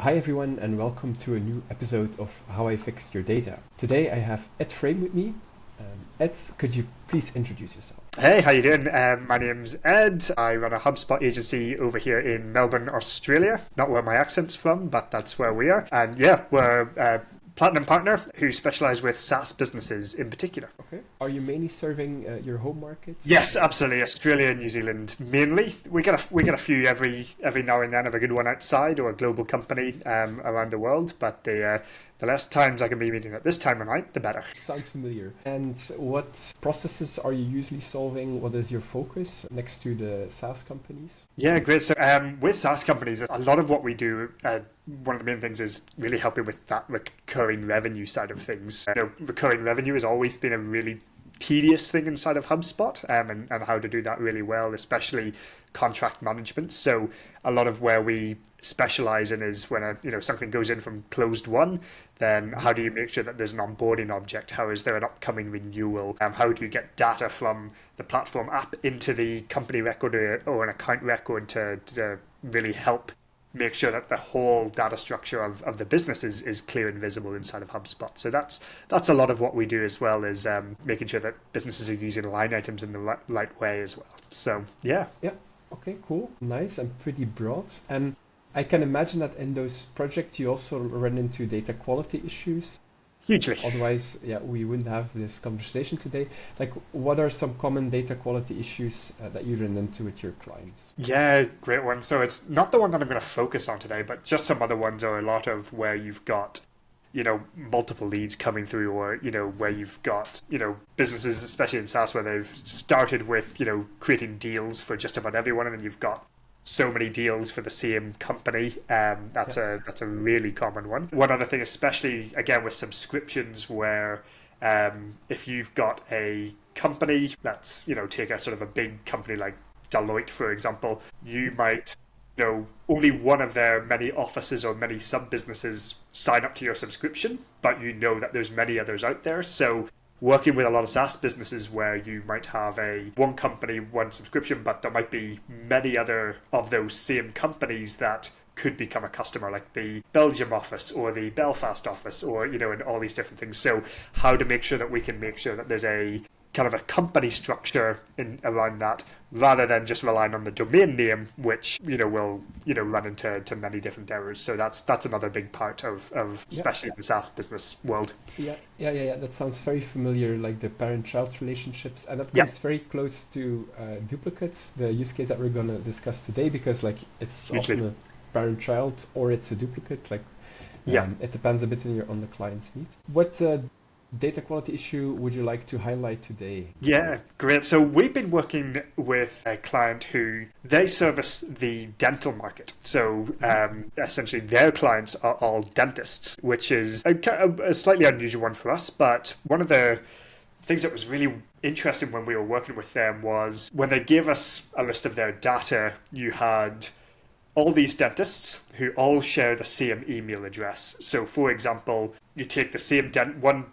Hi everyone and welcome to a new episode of How I Fixed Your Data. Today I have Ed Frame with me. Ed, could you please introduce yourself? Hey, how you doing? My name's Ed. I run a HubSpot agency over here in Melbourne, Australia. Not where my accent's from, but that's where we are. And yeah, we're a platinum partner who specialize with SaaS businesses in particular. Okay. Are you mainly serving your home markets? Yes, absolutely. Australia and New Zealand mainly. We get a few every now and then of a good one outside or a global company around the world. But the less times I can be meeting at this time of night, the better. Sounds familiar. And what processes are you usually solving? What is your focus next to the SaaS companies? Yeah, great. So with SaaS companies, a lot of what we do, one of the main things is really helping with that recurring revenue side of things. Recurring revenue has always been a really tedious thing inside of HubSpot, and how to do that really well, especially contract management. So a lot of where we specialize in is when something goes in from closed won, then how do you make sure that there's an onboarding object? How is there an upcoming renewal? How do you get data from the platform app into the company record or an account record to really help make sure that the whole data structure of the business is clear and visible inside of HubSpot. So that's a lot of what we do, as well as making sure that businesses are using line items in the right way as well. So yeah. Yeah. Okay, cool. Nice and pretty broad. And I can imagine that in those projects you also run into data quality issues. Hugely. Otherwise, we wouldn't have this conversation today. Like, what are some common data quality issues that you run into with your clients? Yeah, great one. So it's not the one that I'm going to focus on today, but just some other ones are a lot of where you've got, multiple leads coming through, or, where you've got, businesses, especially in SaaS, where they've started with, creating deals for just about everyone, and then you've got so many deals for the same company. That's a really common one. One other thing, especially again with subscriptions, where if you've got a company that's take a sort of a big company like Deloitte, for example, you might only one of their many offices or many sub businesses sign up to your subscription, but that there's many others out there. So working with a lot of SaaS businesses where you might have one company, one subscription, but there might be many other of those same companies that could become a customer, like the Belgium office or the Belfast office, or, and all these different things. So how to make sure that we can make sure that there's a kind of a company structure around that, rather than just relying on the domain name, which will run into many different errors. So that's another big part of especially the SaaS business world. Yeah. That sounds very familiar, like the parent-child relationships, and that comes very close to duplicates, the use case that we're going to discuss today, because it's often a parent-child or it's a duplicate. It depends a bit on the client's needs. What data quality issue would you like to highlight today? Yeah, great. So we've been working with a client who they service the dental market. So essentially their clients are all dentists, which is a slightly unusual one for us. But one of the things that was really interesting when we were working with them was when they gave us a list of their data, you had all these dentists who all share the same email address. So for example, you take the same one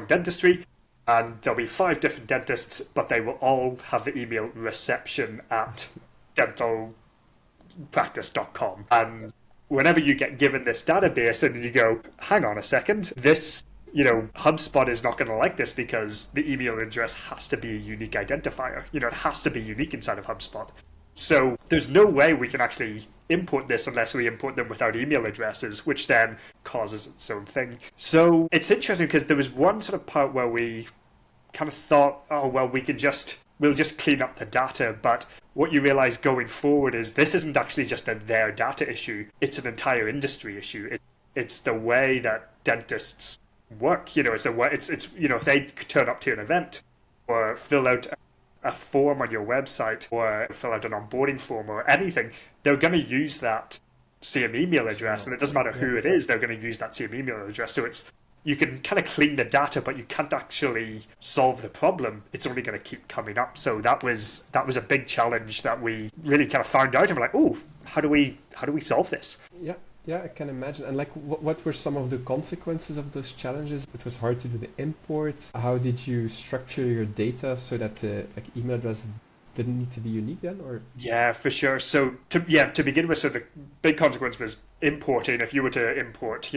dentistry, and there'll be 5 different dentists, but they will all have the email reception@dentalpractice.com. And whenever you get given this database and you go, hang on a second, this HubSpot is not going to like this, because the email address has to be a unique identifier. It has to be unique inside of HubSpot. So there's no way we can actually import this unless we import them without email addresses, which then causes its own thing. So it's interesting because there was one sort of part where we kind of thought, oh, well, we'll just clean up the data. But what you realize going forward is this isn't actually just their data issue. It's an entire industry issue. It's the way that dentists work. If they turn up to an event or fill out a form on your website or fill out an onboarding form or anything, they're going to use that same email address, and it doesn't matter who it is, they're going to use that same email address. So you can kind of clean the data, but you can't actually solve the problem. It's only going to keep coming up. So that was a big challenge that we really kind of found out, and we're like, oh, how do we solve this? Yeah, I can imagine. And what were some of the consequences of those challenges? It was hard to do the import. How did you structure your data so that email address didn't need to be unique then, or? Yeah, for sure. So to begin with, so the big consequence was importing. If you were to import,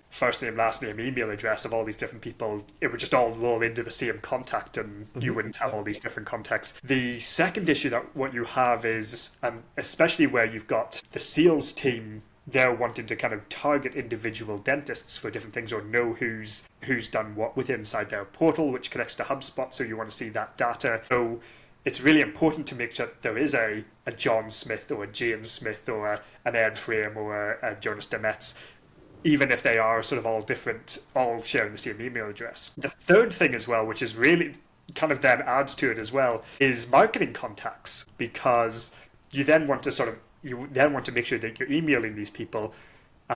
first name, last name, email address of all these different people, it would just all roll into the same contact, and you wouldn't have Yeah. all these different contacts. The second issue that what you have is, and especially where you've got the sales team, they're wanting to kind of target individual dentists for different things or know who's done what with inside their portal, which connects to HubSpot. So you want to see that data. So it's really important to make sure that there is a John Smith or a Jane Smith or an Ed Frame or a Jonas Demetz, even if they are sort of all different, all sharing the same email address. The third thing as well, which is really kind of then adds to it as well, is marketing contacts, because you then want to make sure that you're emailing these people.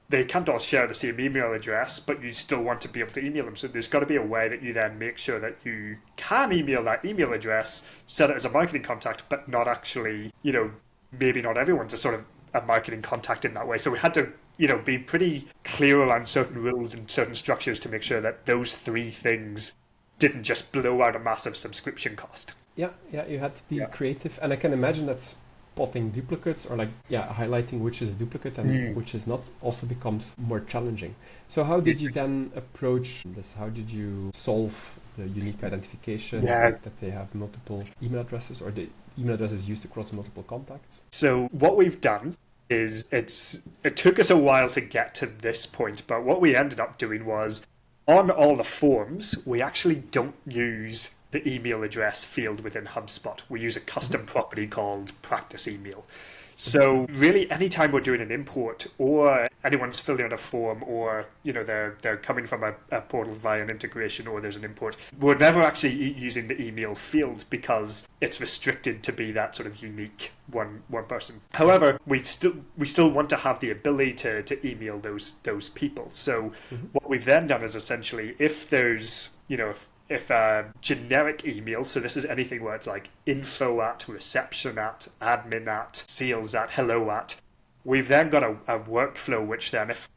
They can't all share the same email address, but you still want to be able to email them. So there's got to be a way that you then make sure that you can email that email address, set it as a marketing contact, but not actually, maybe not everyone's a sort of a marketing contact in that way. So we had to, be pretty clear around certain rules and certain structures to make sure that those three things didn't just blow out a massive subscription cost. Yeah, yeah, you had to be creative, and I can imagine that spotting duplicates or highlighting which is a duplicate and which is not also becomes more challenging. So how did you then approach this? How did you solve the unique identification, the fact that they have multiple email addresses or the email address is used across multiple contacts? So what we've done is it took us a while to get to this point, but what we ended up doing was on all the forms, we actually don't use the email address field within HubSpot. We use a custom property called practice email. So really, anytime we're doing an import or anyone's filling out a form or, they're coming from a portal via an integration or there's an import, we're never actually using the email field because it's restricted to be that sort of unique one person. However, we still want to have the ability to email those people. So what we've then done is essentially if there's, if a generic email, so this is anything where it's like info at, reception at, admin at, sales at, hello at, we've then got a workflow which then if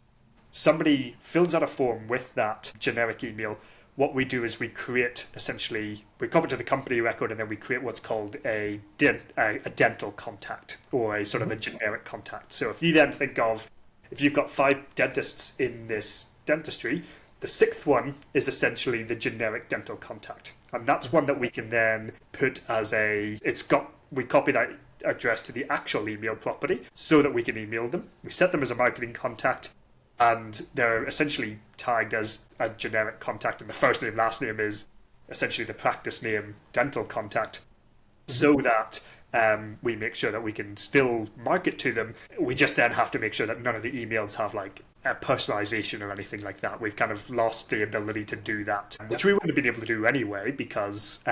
somebody fills out a form with that generic email, what we do is we create essentially, we copy it to the company record and then we create what's called a dental contact or a sort of a generic contact. So if you then think of, if you've got 5 dentists in this dentistry, the 6th one is essentially the generic dental contact. And that's one that we can then put as we copy that address to the actual email property so that we can email them. We set them as a marketing contact and they're essentially tagged as a generic contact. And the first name, last name is essentially the practice name dental contact so that we make sure that we can still market to them. We just then have to make sure that none of the emails have like a personalization or anything like that. We've kind of lost the ability to do that, which we wouldn't have been able to do anyway because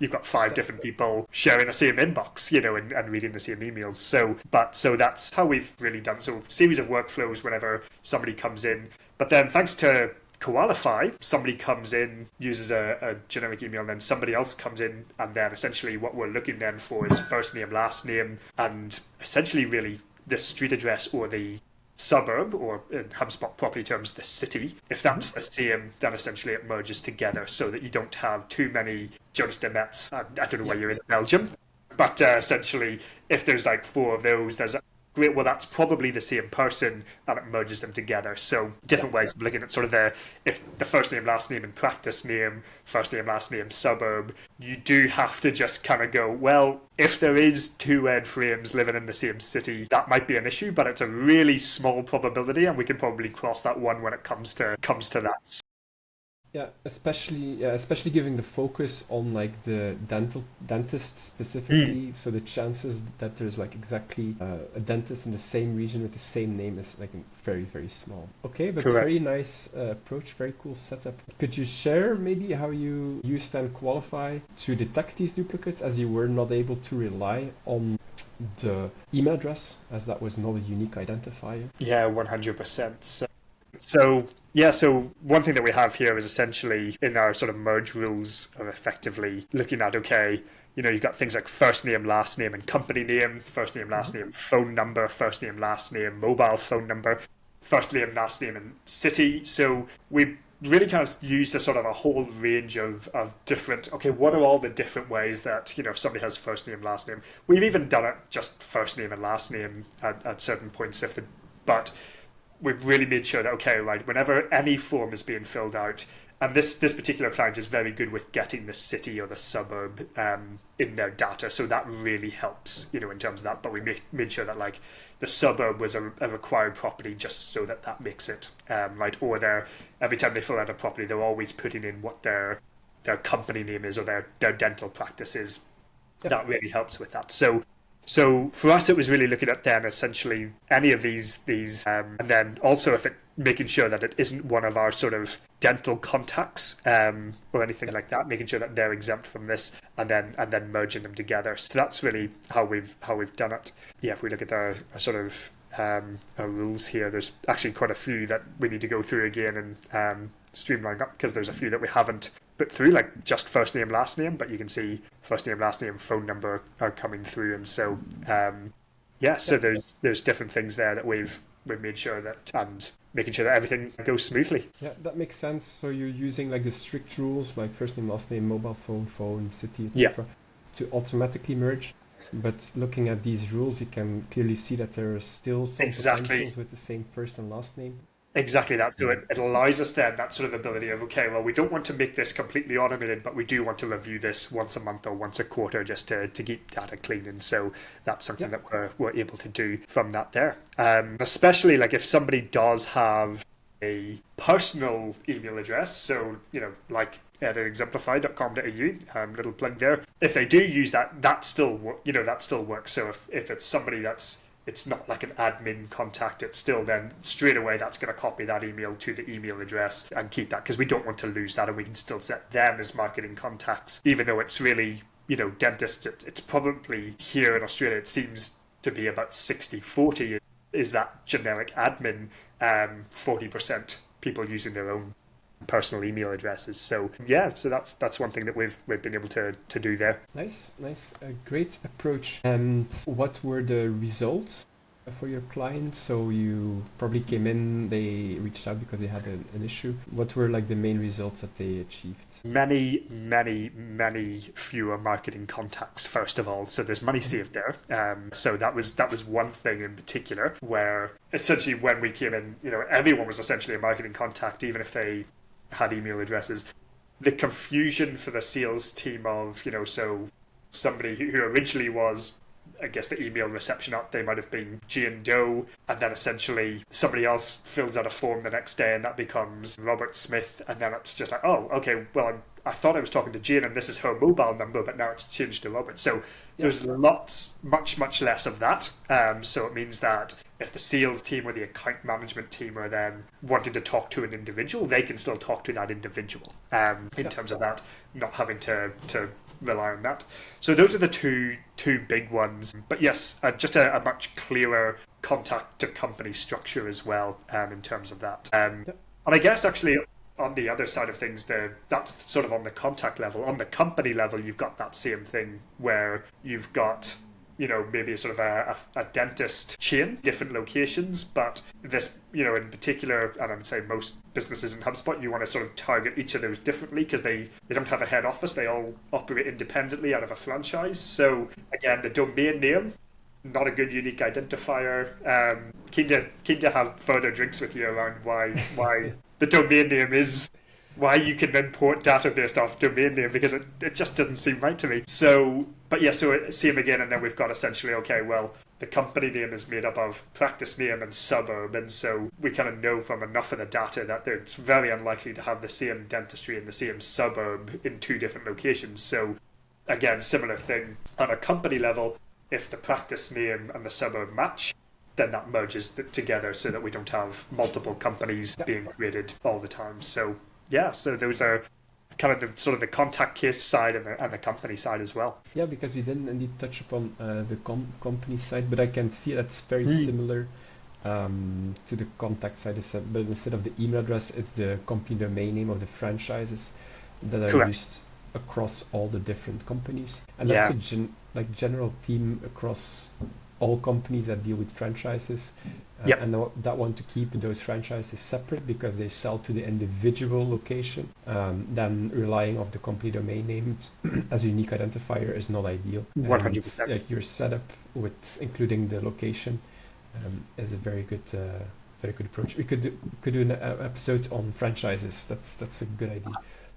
you've got 5 different people sharing the same inbox, and reading the same emails. So that's how we've really done. So a series of workflows whenever somebody comes in, but then thanks to Koalify, somebody comes in, uses a generic email, and then somebody else comes in, and then essentially what we're looking then for is first name, last name, and essentially really the street address or the suburb, or in HubSpot property terms, the city. If that's the same, then essentially it merges together so that you don't have too many Jonas Demetz. I don't know where you're in Belgium, but essentially if there's like 4 of those, there's great, well, that's probably the same person, and it merges them together. So different ways of looking at sort of if the first name, last name, and practice name, first name, last name, suburb, you do have to just kind of go, well, if there is 2 Ed Frames living in the same city, that might be an issue, but it's a really small probability, and we can probably cross that one when it comes to that. Yeah, especially giving the focus on like the dentist specifically, so the chances that there's like exactly a dentist in the same region with the same name is like very, very small. Okay, but Correct. very nice approach, very cool setup. Could you share maybe how you used and Koalify to detect these duplicates as you were not able to rely on the email address as that was not a unique identifier? Yeah, 100%. So one thing that we have here is essentially in our sort of merge rules of effectively looking at, okay, you've got things like first name, last name, and company name, first name, last name, phone number, first name, last name, mobile phone number, first name, last name, and city. So we really kind of used a sort of a whole range of different, okay, what are all the different ways that, if somebody has first name, last name. We've even done it just first name and last name at certain points, but we've really made sure that, okay, right, whenever any form is being filled out, and this particular client is very good with getting the city or the suburb in their data, so that really helps, in terms of that. But we made sure that like the suburb was a required property, just so that makes it right. Or every time they fill out a property, they're always putting in what their company name is or their dental practice is. Yep. That really helps with that. So for us, it was really looking at then essentially any of these, and then also making sure that it isn't one of our sort of dental contacts or anything like that, making sure that they're exempt from this, and then merging them together. So that's really how we've done it. Yeah, if we look at our sort of our rules here, there's actually quite a few that we need to go through again and streamline up, because there's a few that we haven't put through, like just first name, last name, but you can see first name, last name, phone number are coming through, and so so there's different things there that we've made sure that, and making sure that everything goes smoothly. Yeah, that makes sense. So you're using like the strict rules, like first name, last name, mobile phone, city, etc., to automatically merge. But looking at these rules, you can clearly see that there are still some potentials with the same first and last name. Exactly that. So it allows us then that sort of ability of, okay, well, we don't want to make this completely automated, but we do want to review this once a month or once a quarter just to keep data clean. And so that's something that we're able to do from that there. Especially like if somebody does have a personal email address, so, like at exemplify.com.au, little plug there. If they do use that still works. So if it's somebody it's not like an admin contact, it's still then straight away that's going to copy that email to the email address and keep that, because we don't want to lose that, and we can still set them as marketing contacts, even though it's really, dentists, it's probably here in Australia, it seems to be about 60-40 is that generic admin, 40% people using their own personal email addresses. So that's one thing that we've been able to do there. Nice, a great approach. And what were the results for your clients? So you probably came in, they reached out because they had an issue. What were like the main results that they achieved? Many fewer marketing contacts, first of all. So there's money saved there. So that was one thing in particular, where essentially when we came in, everyone was essentially a marketing contact, even if they had email addresses. The confusion for the sales team of, so somebody who originally was, I guess, the email reception up, they might have been Jane Doe, and then essentially somebody else fills out a form the next day and that becomes Robert Smith, and then it's just like, oh, okay, well, I thought I was talking to Jane and this is her mobile number, but now it's changed to Robert. So there's much less of that. So it means that if the sales team or the account management team are then wanting to talk to an individual, they can still talk to that individual in terms of that, not having to rely on that. So those are the two big ones. But yes, just a much clearer contact to company structure as well in terms of that. And I guess actually on the other side of things, that's sort of on the contact level. On the company level, you've got that same thing where you've got, maybe sort of a dentist chain, different locations, but this, in particular, and I would say most businesses in HubSpot, you want to sort of target each of those differently because they don't have a head office. They all operate independently out of a franchise. So again, the domain name, not a good unique identifier. Keen to have further drinks with you around why the domain name is, why you can import data based off domain name, because it just doesn't seem right to me. So, but yeah, so same again, and then we've got essentially, okay, well, the company name is made up of practice name and suburb, and so we kind of know from enough of the data that it's very unlikely to have the same dentistry in the same suburb in two different locations. So again, similar thing on a company level, if the practice name and the suburb match, then that merges together so that we don't have multiple companies being created all the time. So so those are kind of the sort of the contact case side and the company side as well. Yeah, because we didn't indeed touch upon the company side, but I can see that's very similar to the contact side. But instead of the email address, it's the company domain name of the franchises that are used across all the different companies. And that's a general theme across all companies that deal with franchises Yep. and that want to keep those franchises separate because they sell to the individual location, then relying on the company domain name as a unique identifier is not ideal. 100%. Like your setup with including the location is a very good approach. We could do an episode on franchises. That's a good idea.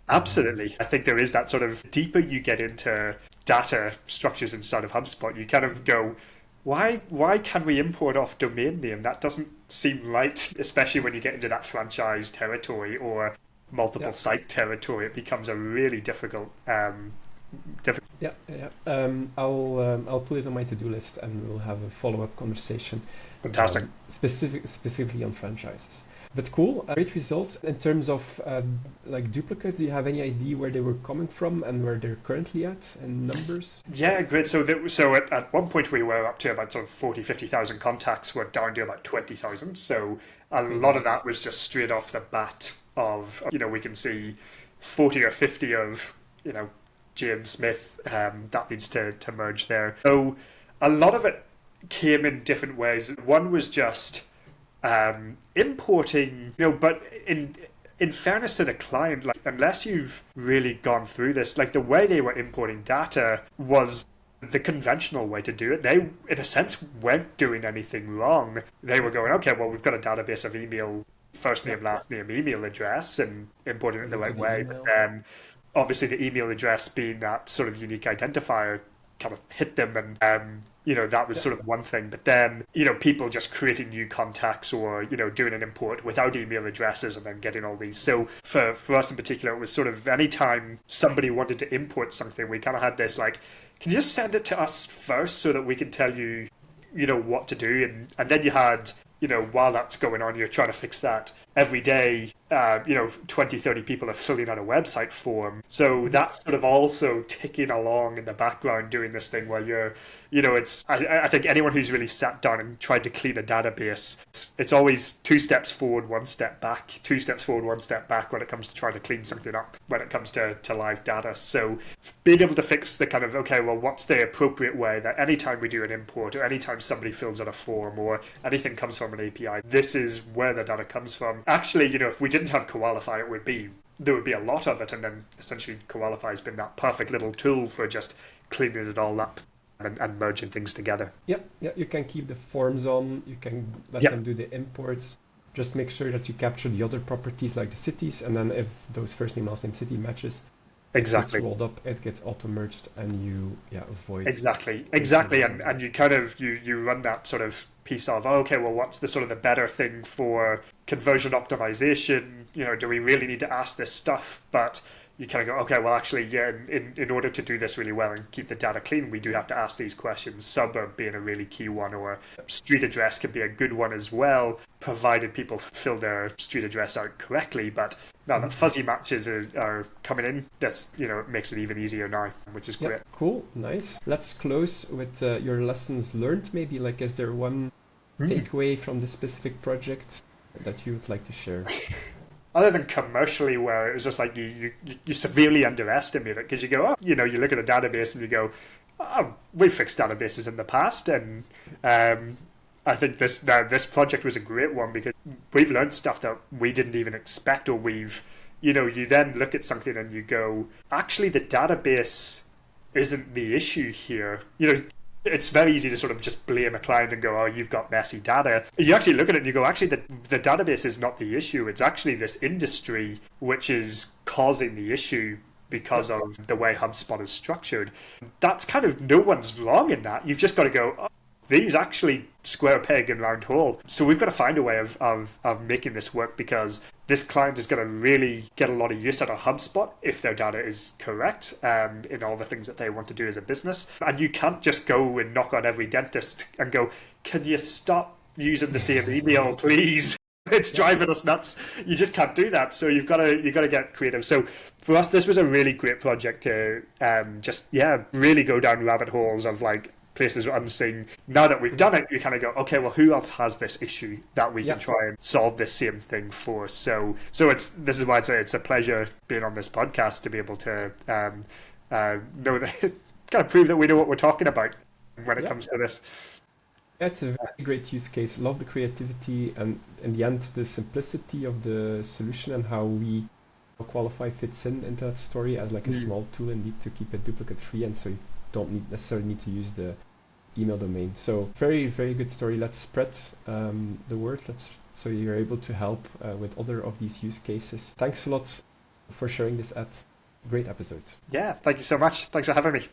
Absolutely. I think there is that sort of deeper you get into data structures inside of HubSpot, you kind of go, why can we import off domain name? That doesn't seem right, especially when you get into that franchise territory or multiple site territory. It becomes a really difficult. Yeah. I'll put it on my to-do list, and we'll have a follow-up conversation. Fantastic. Specifically on franchises. But cool, great results. In terms of like duplicates, do you have any idea where they were coming from and where they're currently at in numbers? Yeah, great. So at one point we were up to about sort of 40, 50,000 contacts. We're down to about 20,000. So a lot of that was just straight off the bat of, we can see 40 or 50 of, Jane Smith, that needs to merge there. So a lot of it came in different ways. One was just importing, but in fairness to the client, like unless you've really gone through this, like the way they were importing data was the conventional way to do it. They, in a sense, weren't doing anything wrong. They were going, okay, well, we've got a database of email, first name, last name, email address, and importing it the right way. But then, obviously, the email address being that sort of unique identifier kind of hit them, and that was sort of one thing. But then, people just creating new contacts or, doing an import without email addresses and then getting all these. So for us in particular, it was sort of anytime somebody wanted to import something, we kind of had this like, can you just send it to us first so that we can tell you, what to do? And then you had, while that's going on, you're trying to fix that every day. 20, 30 people are filling out a website form. So that's sort of also ticking along in the background doing this thing where you're, I think anyone who's really sat down and tried to clean a database, it's always 2 steps forward, 1 step back, 2 steps forward, 1 step back when it comes to trying to clean something up, when it comes to live data. So being able to fix the kind of, okay, well, what's the appropriate way that anytime we do an import or anytime somebody fills out a form or anything comes from an API, this is where the data comes from. Actually, if we didn't have Koalify, there would be a lot of it, and then essentially Koalify has been that perfect little tool for just cleaning it all up and merging things together. Yeah, you can keep the forms on, you can let them do the imports. Just make sure that you capture the other properties like the cities, and then if those first name, last name, city matches, exactly, it gets rolled up, it gets auto-merged, and you avoid... Exactly, and you kind of, you run that sort of piece of, okay, well, what's the sort of the better thing for conversion optimization? Do we really need to ask this stuff? But you kind of go, okay, well, actually, yeah, in order to do this really well and keep the data clean, we do have to ask these questions. Suburb being a really key one, or street address could be a good one as well, provided people fill their street address out correctly. But now that fuzzy matches are coming in, that's, it makes it even easier now, which is great. Cool, nice. Let's close with your lessons learned, maybe. Like, is there one takeaway from this specific project that you would like to share? Other than commercially, where it was just like you severely underestimate it, because you go, you look at a database and you go, oh, we've fixed databases in the past, and I think this project was a great one because we've learned stuff that we didn't even expect, or you then look at something and you go, actually the database isn't the issue here. It's very easy to sort of just blame a client and go, oh, you've got messy data. You actually look at it and you go, actually, the database is not the issue. It's actually this industry which is causing the issue because of the way HubSpot is structured. That's kind of, no one's wrong in that. You've just got to go, oh, these actually square peg and round hole. So we've got to find a way of making this work, because this client is going to really get a lot of use out of HubSpot if their data is correct in all the things that they want to do as a business. And you can't just go and knock on every dentist and go, can you stop using the same email, please? It's driving us nuts. You just can't do that. So you've got to get creative. So for us, this was a really great project to really go down rabbit holes of like places unseen. Now that we've done it, you kind of go, okay, well, who else has this issue that we can try and solve this same thing for? So this is why it's a pleasure being on this podcast, to be able to know that, kind of prove that we know what we're talking about when it comes to this. That's a very great use case. Love the creativity and in the end the simplicity of the solution and how Koalify fits in into that story as like a Mm. small tool indeed to keep it duplicate free, and so you don't necessarily need to use the email domain. So very, very good story. Let's spread the word. So you're able to help with other of these use cases. Thanks a lot for sharing this at great episode. Yeah, thank you so much. Thanks for having me.